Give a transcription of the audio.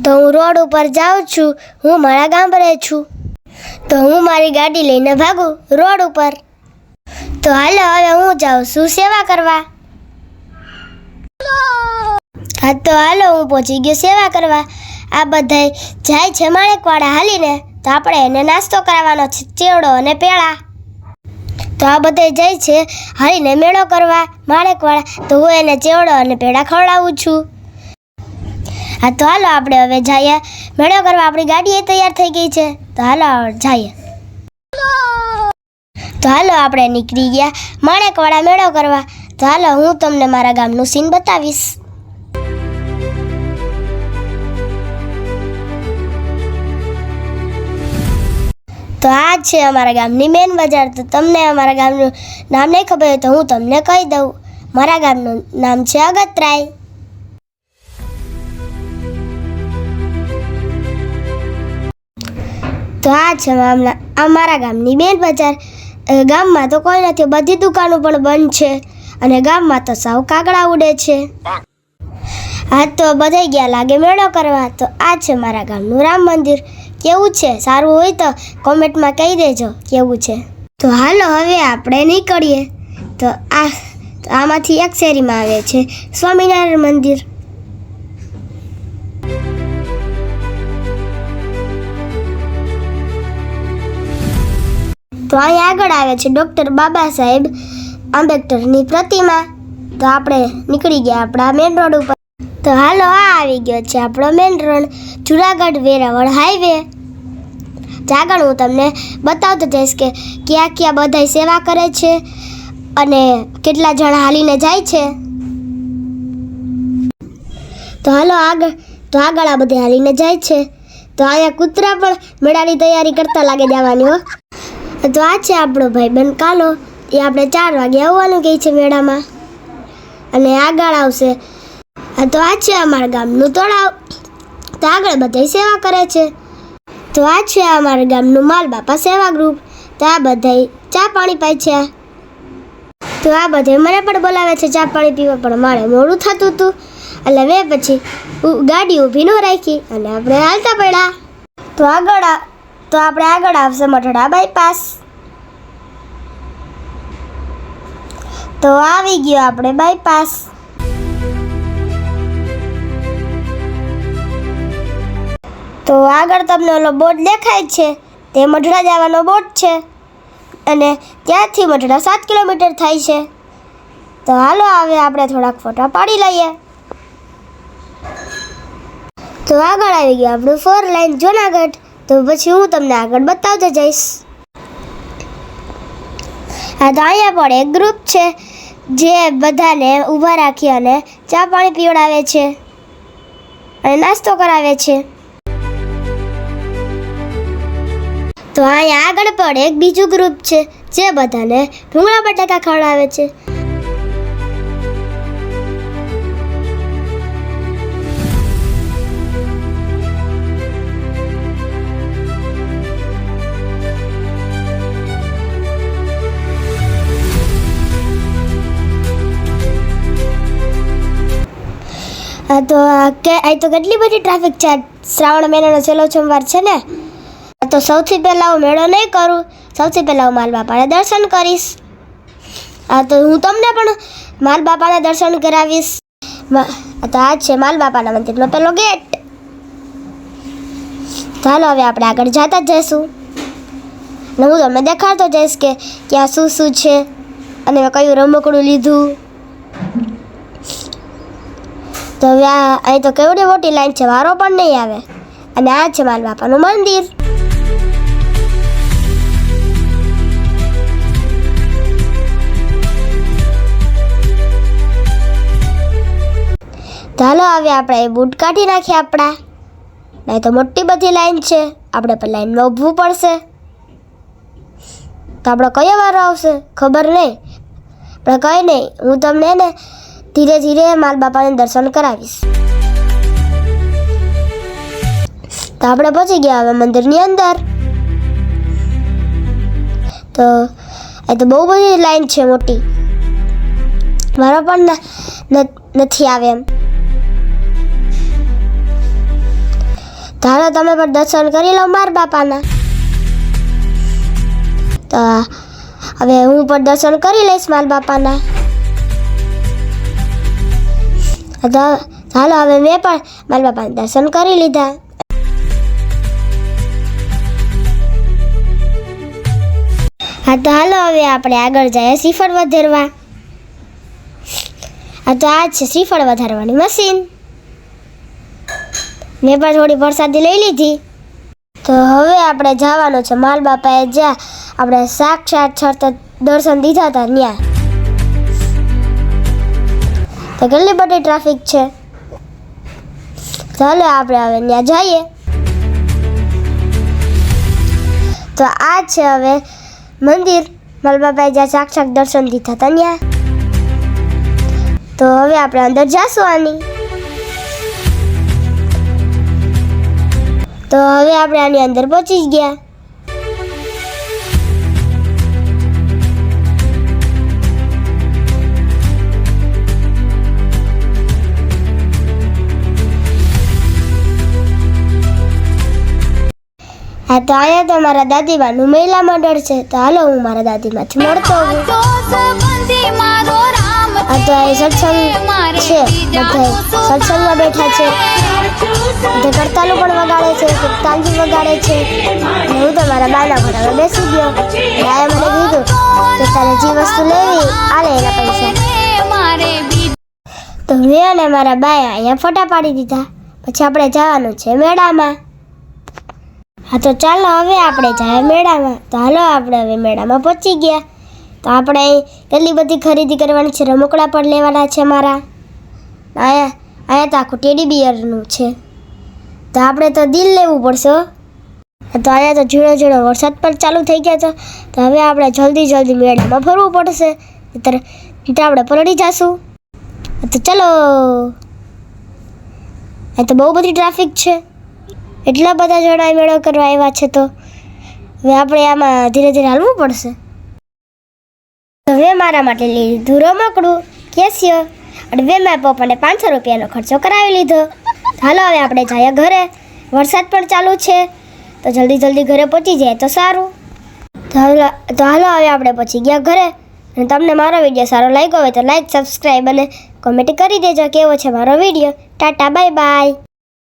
તો હું રોડ ઉપર જાઉં છું, હું મારા ગામડે છું. તો હું મારી ગાડી લઈને ભાગું રોડ ઉપર. તો હાલો હવે હું જાઉં છું સેવા કરવા. હા તો હાલો હું પહોંચી ગયો સેવા કરવા. આ બધાય જાય છે માણેકવાડા હાલીને, તો આપણે એને નાસ્તો કરાવવાનો છે, ચેવડો અને પેળા. તો આ બધાય જાય છે હાલીને મેળો કરવા માણેકવાડા, તો હું એને ચેવડો અને પેળા ખવડાવું છું. હા તો હાલો આપણે હવે જઈએ મેળો કરવા. આપણી ગાડી તૈયાર થઈ ગઈ છે, તો હાલો જઈએ. તો હાલો આપણે નીકળી ગયા માણેકવાડા મેળો કરવા. તો હાલો હું તમને મારા ગામનું સીન બતાવીશ. તો આ છે અમારા ગામની મેન બજાર. તો તમને અમારા ગામનું નામ નહીં ખબર હોય તો હું તમને કહી દઉં. મારા ગામનું નામ છે અગતરાય. તો આ છે અમારા ગામની મેન બજાર. ગામમાં તો કોઈ નથી, બધી દુકાનો પણ બંધ છે, અને ગામમાં તો સાવ કાગડા ઉડે છે. હા તો બધા ગયા લાગે મેળો કરવા. તો આ છે મારા ગામનું રામ મંદિર. કેવું છે? સારું હોય તો કોમેન્ટમાં કહી દેજો કેવું છે. તો હાલો હવે આપણે નીકળીએ. તો આમાંથી એક શેરીમાં આવે છે સ્વામિનારાયણ મંદિર. તો અહીં આગળ આવે છે ડૉક્ટર બાબા સાહેબ આંબેડકરની પ્રતિમા. તો આપણે નીકળી ગયા આપણા મેન રોડ ઉપર. તો હાલો આ આવી ગયો છે આપણો main road, Junagadh Veraval highway. આગળ હું તમને બતાવતો જઈશ કે ક્યાં ક્યાં બધા સેવા કરે છે અને કેટલા જણા હાલીને જાય છે. તો હાલો આગળ આ બધા હાલીને જાય છે. તો અહીંયા કૂતરા પણ મેળાની તૈયારી કરતા લાગે જવાની હો. તો આ છે આપણો ભાઈબંધ કાલો. એ આપણે 4 વાગે આવવાનું કહે છે મેળામાં, અને આગળ આવશે. તો આ છે અમારા ગામનું તળાવ. તો આગળ બધા સેવા કરે છે. તો આ છે અમારા ગામનું માલબાપા સેવા ગ્રુપ. તો આ બધા ચા પાણી પાય છે. તો આ બધે મને પણ બોલાવે છે ચા પાણી પીવા, પણ મારે મોડું થતું હતું એટલે મેં પછી ગાડી ઊભી ન રાખી અને આપણે હાલતા પડ્યા. તો આપણે આગળ આવશે મઠડા બાયપાસ. તો આવી ગયો આપણે બાયપાસ. તો આગળ તમને ઓલો બોર્ડ દેખાય છે, તે મઢડા જવાનો બોર્ડ છે, અને ત્યાંથી મઢડા 7 કિલોમીટર થાય છે. તો હાલો હવે આપણે થોડાક ફોટા પાડી લઈએ. તો આગળ આવી ગયું આપણું 4 લાઈન જુનાગઢ. તો પછી હું તમને આગળ બતાવતો જઈશ. હા તો અહીંયા પણ એક ગ્રુપ છે જે બધાને ઊભા રાખી અને ચા પાણી પીવડાવે છે અને નાસ્તો કરાવે છે. તો અહીંયા આગળ પણ એક બીજું ગ્રુપ છે જે બધાને ભૂંગળા બટાકા ખવડાવે છે. તો કેટલી બધી ટ્રાફિક છે. શ્રાવણ મહિનાનો છેલ્લો સોમવાર છે ને. તો સૌથી પહેલાં હું મેળો નહીં કરું, સૌથી પહેલાં હું માલ બાપાને દર્શન કરીશ. તો હું તમને પણ માલ બાપાને દર્શન કરાવીશ. તો આ છે માલ બાપાના મંદિરનો પહેલો ગેટ. ચાલો હવે આપણે આગળ જતા જ જઈશું, ને હું તમને દેખાડતો જઈશ કે ક્યાં શું છે અને મેં કયું રમકડું લીધું. તો હવે અહીં તો કેવડી મોટી લાઈન છે, વારો પણ નહીં આવે. અને આ છે માલ બાપાનું મંદિર. ચાલો હવે આપણે બૂટ કાઢી નાખીએ આપણા. નહીં તો મોટી બધી લાઈન છે, આપણે પણ લાઈનમાં ઊભવું પડશે. તો આપણો કયો વારો આવશે ખબર નહીં, પણ કંઈ નહીં, હું તમને ને ધીરે ધીરે માલ બાપાને દર્શન કરાવીશ. તો આપણે પહોંચી ગયા હવે મંદિરની અંદર. તો એ તો બહુ બધી લાઈન છે મોટી, મારો પણ નથી આવે એમ. તો હાલો તમે પણ દર્શન કરી લો મારા બાપાના. તો હવે હું પણ દર્શન કરી લઈશ મારા બાપાના. તો હાલો હવે મેં પણ મારા બાપાના દર્શન કરી લીધા. હા તો હાલો હવે આપણે આગળ જઈએ શ્રીફળ વધારવા. હા તો આ છે શ્રીફળ વધારવાની મશીન. મેં પણ થોડી પ્રસાદી લઈ લીધી. તો હવે આપણે જવાનું છે મારા બાપાએ જ્યાં આપણે સાક્ષાત દર્શન દીધા હતા ત્યાં. તો કેટલી બધી ટ્રાફિક છે. ચાલો આપણે હવે ત્યાં જઈએ. તો આ છે હવે મંદિર મારા બાપાએ જ્યાં સાક્ષાત દર્શન દીધા હતા ત્યાં. તો હવે આપણે અંદર જાશું આની. તો હવે આપણે આની અંદર પહોંચી ગયા. હા તો અહીંયા તો મારા દાદીમાનું મહિલા મંડળ છે. તો હાલો હું મારા દાદીમાંથી મળતો હોઉં. આ તો અહીં સત્સંગ છે. બધા સત્સંગમાં બેઠા છે. તે કરતાલું પણ વગાડે છે, તાલજી વગાડે છે. અને હું તો મારા બાના ઘોડામાં બેસી ગયો. બાએ મને કીધું કે તારે જે વસ્તુ લેવી આલે એના પૈસા. તો મેં અને મારા બાએ અહીંયા ફોટા પાડી દીધા. પછી આપણે જવાનું છે મેળામાં. હા તો ચાલો હવે આપણે જાય મેળામાં. તો હાલો આપણે હવે મેળામાં પહોંચી ગયા. તો આપણે કેટલી બધી ખરીદી કરવાની છે. રમકડા પણ લેવાના છે મારા. અહીંયા તો આખું ટેડી બિયરનું છે. તો આપણે તો દિલ લેવું પડશે. તો અહીંયા તો ઝીણો ઝીણો વરસાદ પણ ચાલુ થઈ ગયા છે. તો હવે આપણે જલ્દી મેળામાં ફરવું પડશે. એટલે આપણે પલળી જશું. તો ચલો. અહીં તો બહુ બધી ટ્રાફિક છે. એટલા બધા જણા મેળો કરવા આવ્યા છે. તો હવે આપણે આમાં ધીરે ધીરે હાલવું પડશે. હવે મારા માટે લીધું રમકડું કેશિયો અને બે મારા પપ્પાને 500 રૂપિયાનો ખર્ચો કરાવી લીધો. હાલો હવે આપણે જઈએ ઘરે. વરસાદ પણ ચાલુ છે. તો જલ્દી ઘરે પહોંચી જાય તો સારું. તો હાલો હવે આપણે પહોંચી ગયા ઘરે. અને તમને મારો વિડીયો સારો લાગ્યો હોય તો લાઈક, સબસ્ક્રાઈબ અને કોમેન્ટ કરી દેજો કેવો છે મારો વિડીયો. Tata, bye bye.